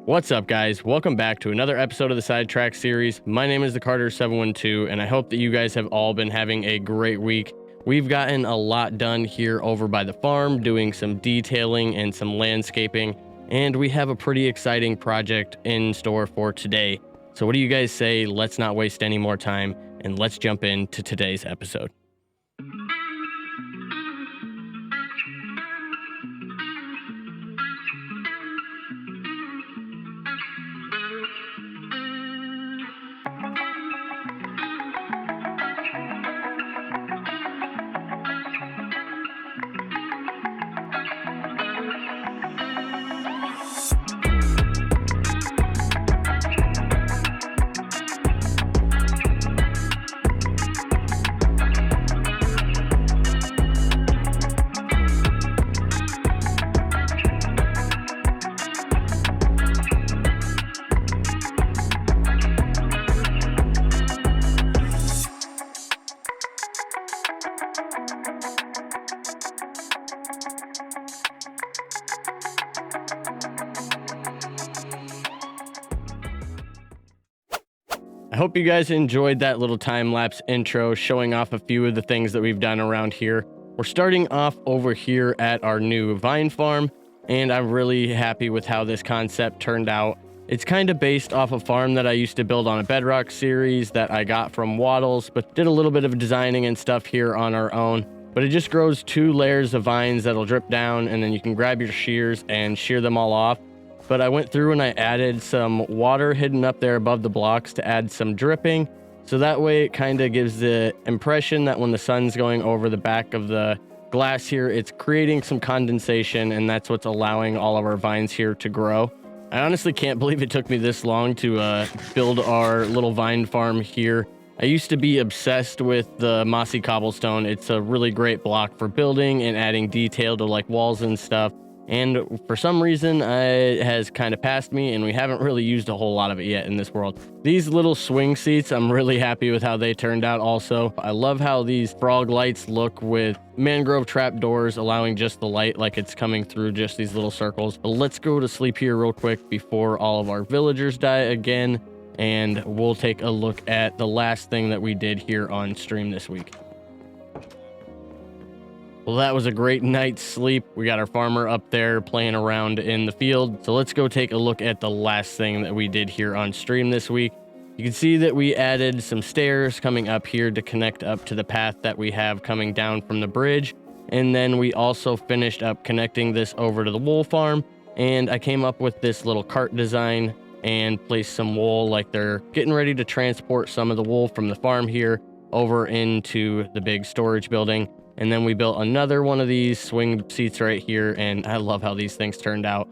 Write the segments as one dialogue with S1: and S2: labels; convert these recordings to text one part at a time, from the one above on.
S1: What's up, guys? Welcome back to another episode of the Sidetrack series. My name is the Carter712, and I hope that you guys have all been having a great week. We've gotten a lot done here over by the farm, doing some detailing and some landscaping, and we have a pretty exciting project in store for today. So what do you guys say? Let's not waste any more time, and let's jump into today's episode. I hope you guys enjoyed that little time-lapse intro showing off a few of the things that we've done around here. We're starting off over here at our new vine farm, and I'm really happy with how this concept turned out. It's kind of based off a farm that I used to build on a Bedrock series that I got from Waddles, but did a little bit of designing and stuff here on our own. But it just grows 2 layers of vines that'll drip down, and then you can grab your shears and shear them all off. But I went through and I added some water hidden up there above the blocks to add some dripping. So that way it kind of gives the impression that when the sun's going over the back of the glass here, it's creating some condensation, and that's what's allowing all of our vines here to grow. I honestly can't believe it took me this long to build our little vine farm here. I used to be obsessed with the mossy cobblestone. It's a really great block for building and adding detail to like walls and stuff. And for some reason, it has kind of passed me, and we haven't really used a whole lot of it yet in this world. These little swing seats, I'm really happy with how they turned out also. I love how these frog lights look with mangrove trap doors, allowing just the light like it's coming through just these little circles. But let's go to sleep here real quick before all of our villagers die again, and we'll take a look at the last thing that we did here on stream this week. Well, that was a great night's sleep. We got our farmer up there playing around in the field. So let's go take a look at the last thing that we did here on stream this week. You can see that we added some stairs coming up here to connect up to the path that we have coming down from the bridge. And then we also finished up connecting this over to the wool farm. And I came up with this little cart design and placed some wool, like they're getting ready to transport some of the wool from the farm here over into the big storage building. And then we built another one of these swing seats right here, and I love how these things turned out.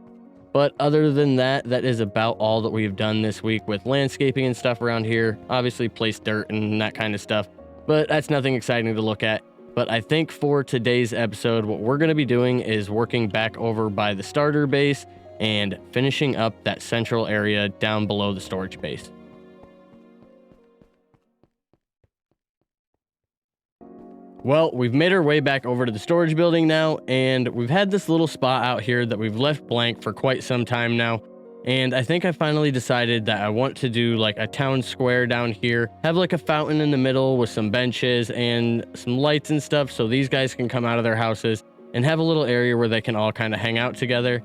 S1: But other than that, that is about all that we've done this week with landscaping and stuff around here. Obviously placed dirt and that kind of stuff, but that's nothing exciting to look at. But I think for today's episode, what we're going to be doing is working back over by the starter base and finishing up that central area down below the storage base. Well, we've made our way back over to the storage building now, and we've had this little spot out here that we've left blank for quite some time now. And I think I finally decided that I want to do like a town square down here, have like a fountain in the middle with some benches and some lights and stuff so these guys can come out of their houses and have a little area where they can all kind of hang out together.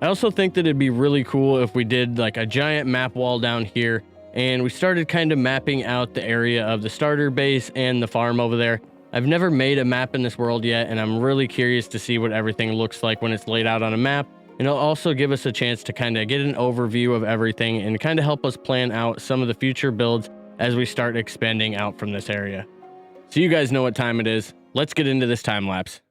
S1: I also think that it'd be really cool if we did like a giant map wall down here, and we started kind of mapping out the area of the starter base and the farm over there. I've never made a map in this world yet, and I'm really curious to see what everything looks like when it's laid out on a map. And it'll also give us a chance to kind of get an overview of everything and kind of help us plan out some of the future builds as we start expanding out from this area. So you guys know what time it is. Let's get into this time lapse.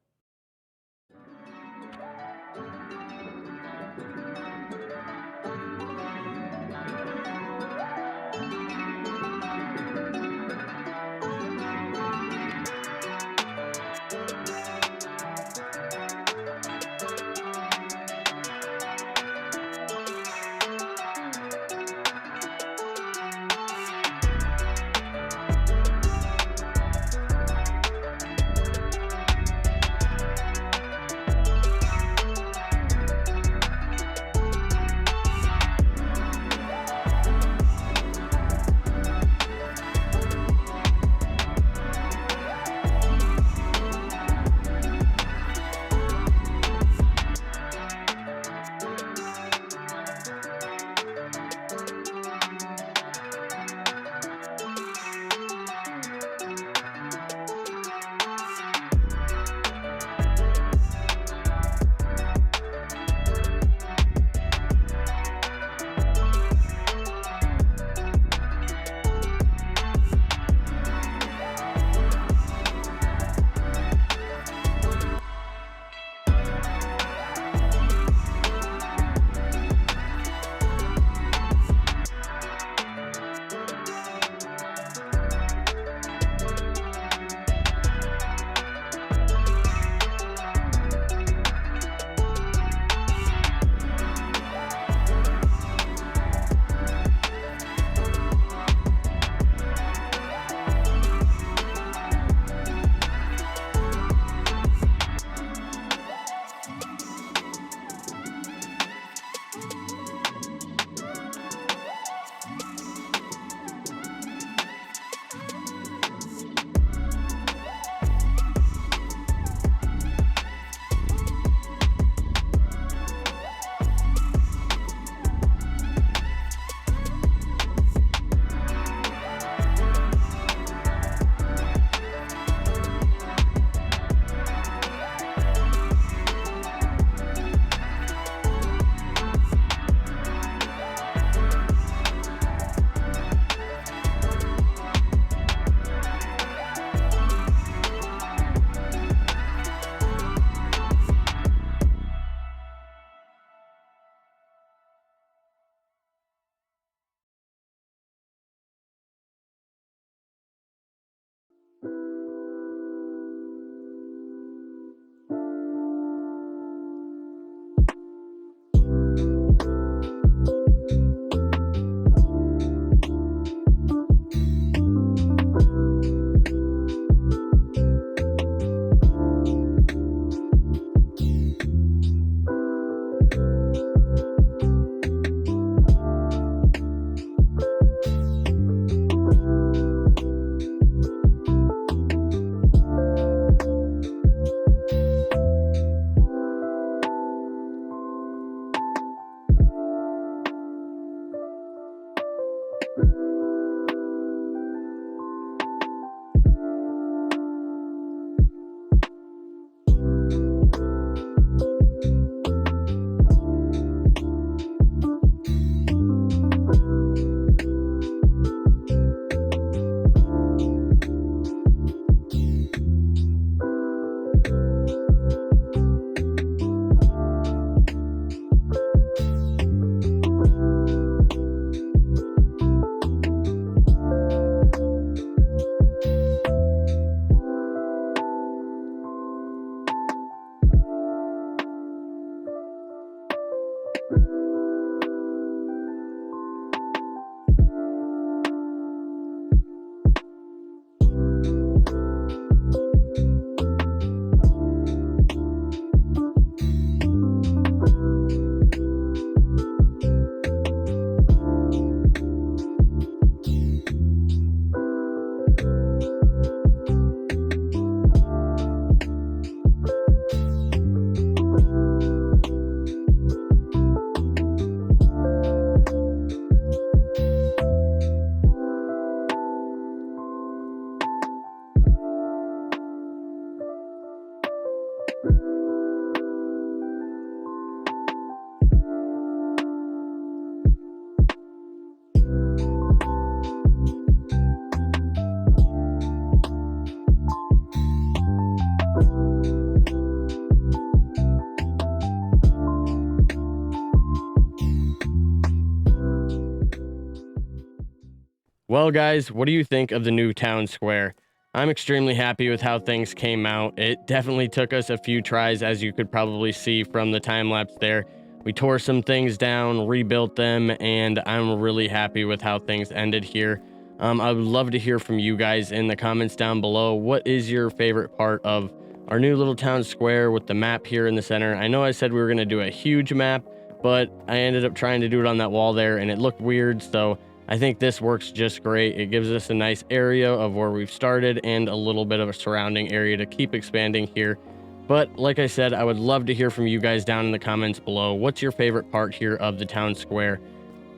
S1: Well, guys, what do you think of the new town square? I'm extremely happy with how things came out. It definitely took us a few tries, as you could probably see from the time lapse there. We tore some things down, rebuilt them, and I'm really happy with how things ended here. I would love to hear from you guys in the comments down below. What is your favorite part of our new little town square with the map here in the center? I know I said we were going to do a huge map, but I ended up trying to do it on that wall there, and it looked weird, so I think this works just great. It gives us a nice area of where we've started and a little bit of a surrounding area to keep expanding here. But like I said, I would love to hear from you guys down in the comments below. What's your favorite part here of the town square?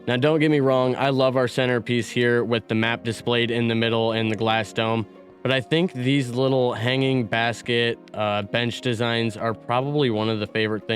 S1: Now, don't get me wrong, I love our centerpiece here with the map displayed in the middle and the glass dome, but I think these little hanging basket bench designs are probably one of my favorite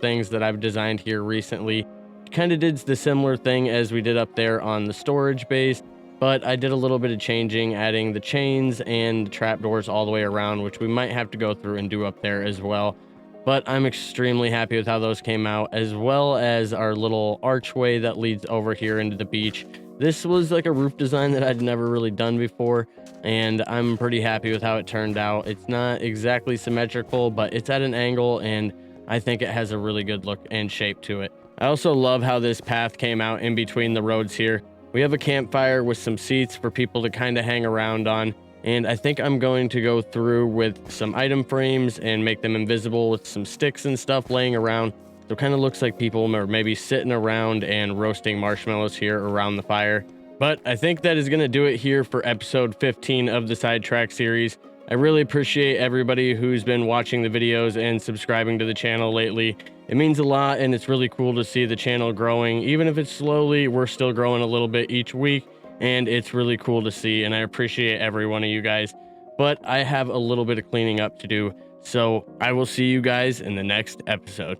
S1: things that I've designed here recently. Kind of did the similar thing as we did up there on the storage base, but I did a little bit of changing, adding the chains and trapdoors all the way around, which we might have to go through and do up there as well. But I'm extremely happy with how those came out, as well as our little archway that leads over here into the beach. This was like a roof design that I'd never really done before, and I'm pretty happy with how it turned out. It's not exactly symmetrical, but it's at an angle, and I think it has a really good look and shape to it. I also love how this path came out in between the roads here. We have a campfire with some seats for people to kind of hang around on, and I think I'm going to go through with some item frames and make them invisible with some sticks and stuff laying around. So it kind of looks like people are maybe sitting around and roasting marshmallows here around the fire. But I think that is going to do it here for episode 15 of the Sidetrack series. I really appreciate everybody who's been watching the videos and subscribing to the channel lately. It means a lot, and it's really cool to see the channel growing. Even if it's slowly, we're still growing a little bit each week, and it's really cool to see, and I appreciate every one of you guys. But I have a little bit of cleaning up to do, so I will see you guys in the next episode.